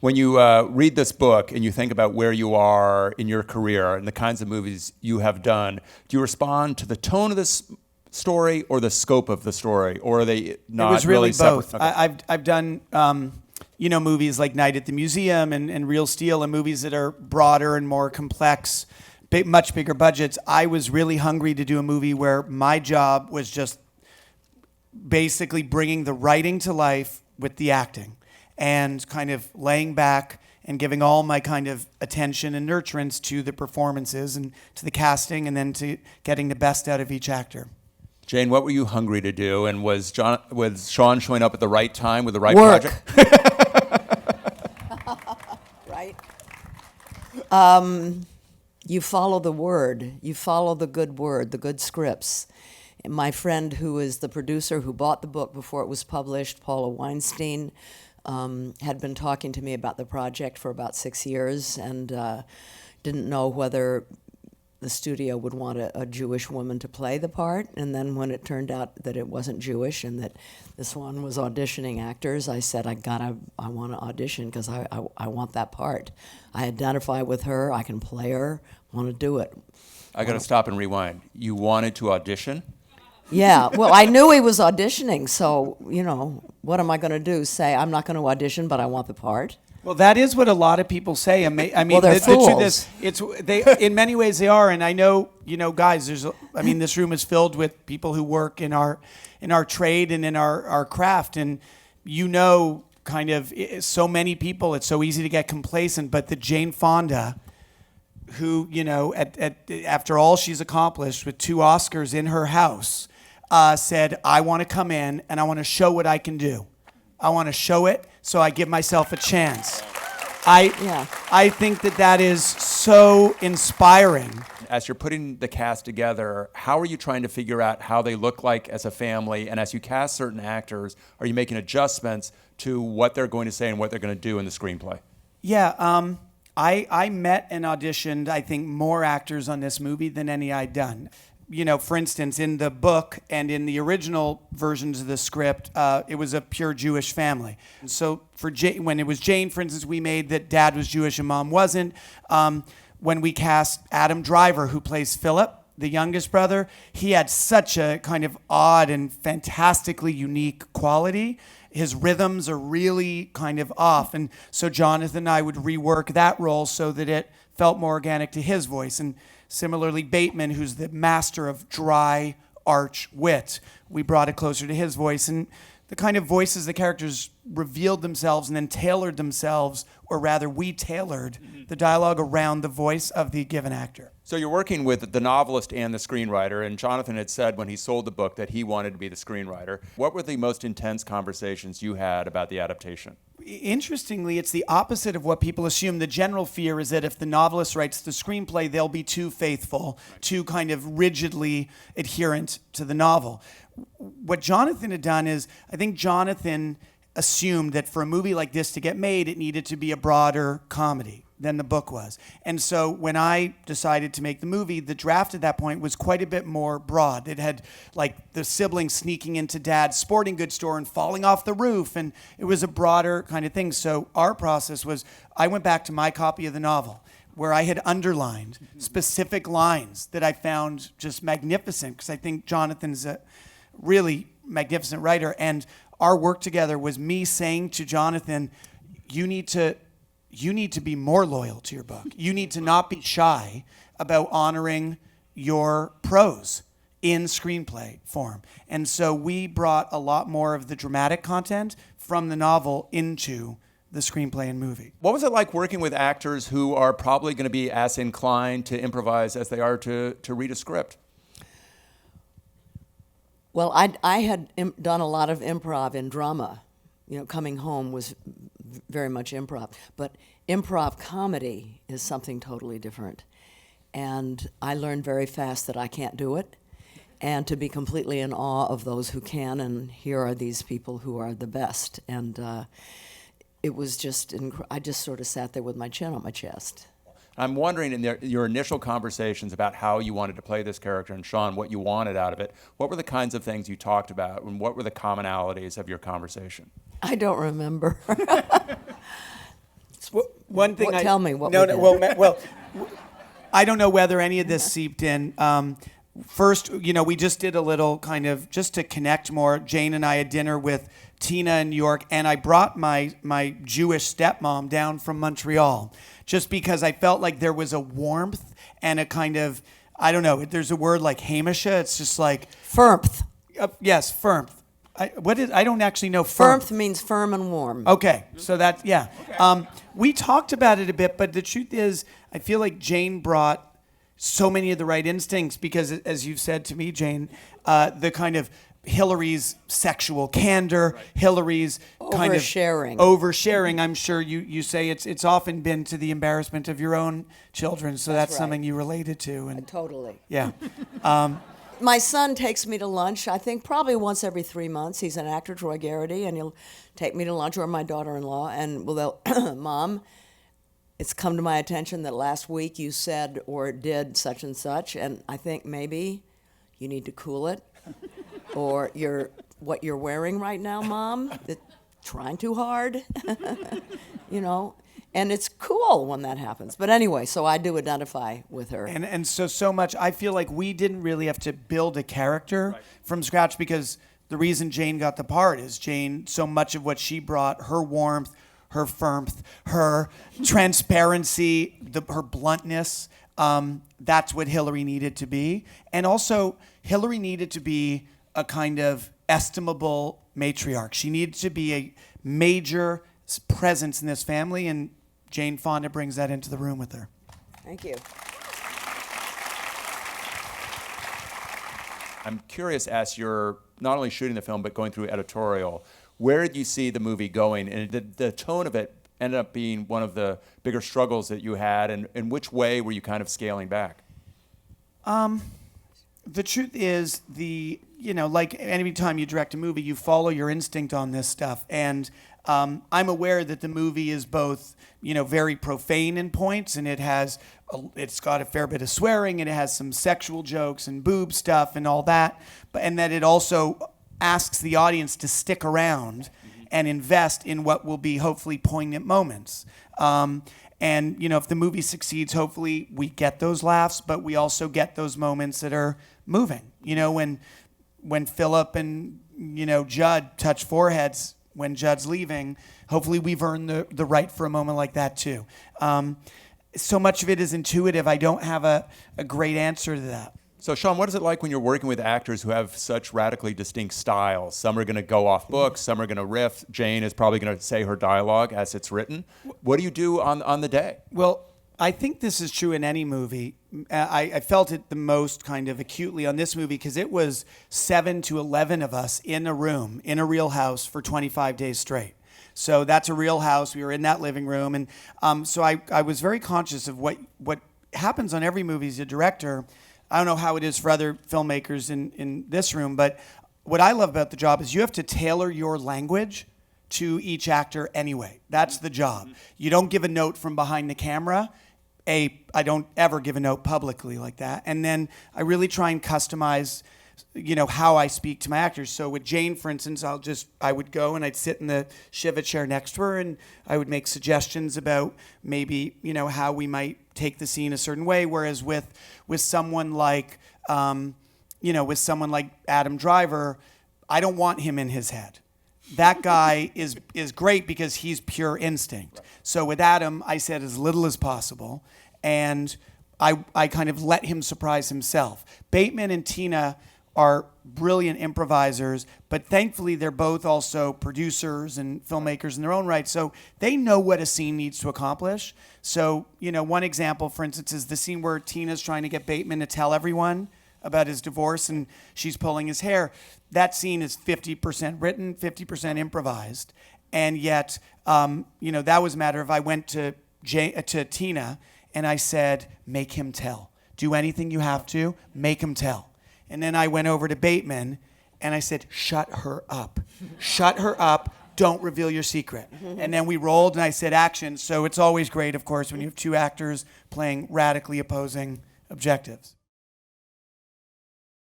When you read this book and you think about where you are in your career and the kinds of movies you have done, do you respond to the tone of this story or the scope of the story, or are they not? It was really separate? both. Okay. I've done movies like Night at the Museum and Real Steel, and movies that are broader and more complex, much bigger budgets. I was really hungry to do a movie where my job was just basically bringing the writing to life with the acting, and kind of laying back and giving all my kind of attention and nurturance to the performances and to the casting, and then to getting the best out of each actor. Jane, what were you hungry to do? And was Shawn showing up at the right time with the right Work. project? Right? You follow the word. You follow the good word, the good scripts. My friend who is the producer who bought the book before it was published, Paula Weinstein, had been talking to me about the project for about 6 years, and didn't know whether the studio would want a Jewish woman to play the part. And then when it turned out that it wasn't Jewish and that this one was auditioning actors, I said, I want to audition because I want that part. I identify with her, I can play her, want to do it. I got to stop and rewind. You wanted to audition? Yeah, well, I knew he was auditioning, so, what am I going to do? Say, I'm not going to audition, but I want the part? Well, that is what a lot of people say. I mean, Well, they're the truth fools. is, in many ways they are. And I know, guys, this room is filled with people who work in our trade and in our craft. And kind of so many people, it's so easy to get complacent. But the Jane Fonda, who, after all she's accomplished with 2 Oscars in her house, said, I want to come in and I want to show what I can do. I want to show it, so I give myself a chance. I think that is so inspiring. As you're putting the cast together, how are you trying to figure out how they look like as a family? And as you cast certain actors, are you making adjustments to what they're going to say and what they're going to do in the screenplay? Yeah, I met and auditioned, I think, more actors on this movie than any I'd done. For instance, in the book and in the original versions of the script, it was a pure Jewish family. So when it was Jane, for instance, we made that dad was Jewish and mom wasn't. When we cast Adam Driver, who plays Philip, the youngest brother, he had such a kind of odd and fantastically unique quality. His rhythms are really kind of off. And so Jonathan and I would rework that role so that it felt more organic to his voice. And similarly, Bateman, who's the master of dry arch wit, we brought it closer to his voice. And the kind of voices the characters revealed themselves and then tailored themselves, or rather we tailored the dialogue around the voice of the given actor. So you're working with the novelist and the screenwriter, and Jonathan had said when he sold the book that he wanted to be the screenwriter. What were the most intense conversations you had about the adaptation? Interestingly, it's the opposite of what people assume. The general fear is that if the novelist writes the screenplay, they'll be too faithful, too kind of rigidly adherent to the novel. What Jonathan had done is, I think Jonathan assumed that for a movie like this to get made, it needed to be a broader comedy than the book was. And so when I decided to make the movie, the draft at that point was quite a bit more broad. It had like the siblings sneaking into dad's sporting goods store and falling off the roof, and it was a broader kind of thing. So our process was, I went back to my copy of the novel where I had underlined specific lines that I found just magnificent, because I think Jonathan's a really magnificent writer. And our work together was me saying to Jonathan, you need to be more loyal to your book. You need to not be shy about honoring your prose in screenplay form. And so we brought a lot more of the dramatic content from the novel into the screenplay and movie. What was it like working with actors who are probably going to be as inclined to improvise as they are to read a script? Well, I had done a lot of improv in drama. Coming Home was very much improv. But improv comedy is something totally different. And I learned very fast that I can't do it, and to be completely in awe of those who can, and here are these people who are the best. And it was just, I just sort of sat there with my chin on my chest. I'm wondering, in your initial conversations about how you wanted to play this character, and Shawn, what you wanted out of it, what were the kinds of things you talked about, and what were the commonalities of your conversation? I don't remember. One thing Tell me what no, we no, did. well, I don't know whether any of this seeped in. First, we just did a little kind of, just to connect more, Jane and I had dinner with Tina in New York, and I brought my Jewish stepmom down from Montreal, just because I felt like there was a warmth and a kind of, I don't know, there's a word like hamisha, it's just like... Firmth. Yes, firmth. I don't actually know firmth. Firmth means firm and warm. Okay, so that, yeah. Okay. We talked about it a bit, but the truth is, I feel like Jane brought so many of the right instincts because, as you've said to me, Jane, the kind of Hillary's sexual candor, right. Hillary's kind of oversharing. I'm sure you say it's often been to the embarrassment of your own children, so that's right. Something you related to. And totally. Yeah. My son takes me to lunch, I think probably once every 3 months. He's an actor, Troy Garrity, and he'll take me to lunch, or my daughter-in-law, and they'll, Mom, it's come to my attention that last week you said or did such and such, and I think maybe you need to cool it. Or what you're wearing right now, Mom, it's trying too hard, And it's cool when that happens. But anyway, so I do identify with her. And so much, I feel like we didn't really have to build a character from scratch, because the reason Jane got the part is Jane, so much of what she brought, her warmth, her firmth, her transparency, her bluntness, that's what Hillary needed to be. And also, Hillary needed to be a kind of estimable matriarch. She needed to be a major presence in this family, and Jane Fonda brings that into the room with her. Thank you. I'm curious, as you're not only shooting the film but going through editorial, where did you see the movie going? And the tone of it ended up being one of the bigger struggles that you had, and in which way were you kind of scaling back? The truth is, like any time you direct a movie, you follow your instinct on this stuff. And I'm aware that the movie is both, very profane in points, and it's got a fair bit of swearing, and it has some sexual jokes and boob stuff and all that, and that it also asks the audience to stick around and invest in what will be hopefully poignant moments. And, if the movie succeeds, hopefully we get those laughs, but we also get those moments that are moving. When Philip and, Judd touch foreheads when Judd's leaving, hopefully we've earned the right for a moment like that too. So much of it is intuitive. I don't have a great answer to that. So, Shawn, what is it like when you're working with actors who have such radically distinct styles? Some are going to go off book, some are going to riff. Jane is probably going to say her dialogue as it's written. What do you do on the day? Well, I think this is true in any movie. I felt it the most kind of acutely on this movie because it was 7 to 11 of us in a room, in a real house for 25 days straight. So that's a real house. We were in that living room. And so I was very conscious of what happens on every movie as a director. I don't know how it is for other filmmakers in this room, but what I love about the job is you have to tailor your language to each actor anyway. That's the job. You don't give a note from behind the camera. I don't ever give a note publicly like that. And then I really try and customize, how I speak to my actors. So with Jane, for instance, I would go and I'd sit in the Shiva chair next to her and I would make suggestions about maybe, how we might take the scene a certain way. Whereas with someone like, with someone like Adam Driver, I don't want him in his head. That guy is great because he's pure instinct. Right. So with Adam, I said as little as possible, and I kind of let him surprise himself. Bateman and Tina are brilliant improvisers, but thankfully they're both also producers and filmmakers in their own right, so they know what a scene needs to accomplish. So, one example, for instance, is the scene where Tina's trying to get Bateman to tell everyone about his divorce and she's pulling his hair. That scene is 50% written, 50% improvised, and yet, that was a matter of I went to Tina and I said, make him tell. Do anything you have to, make him tell. And then I went over to Bateman and I said, shut her up. Shut her up. Don't reveal your secret. And then we rolled and I said action. So it's always great, of course, when you have two actors playing radically opposing objectives.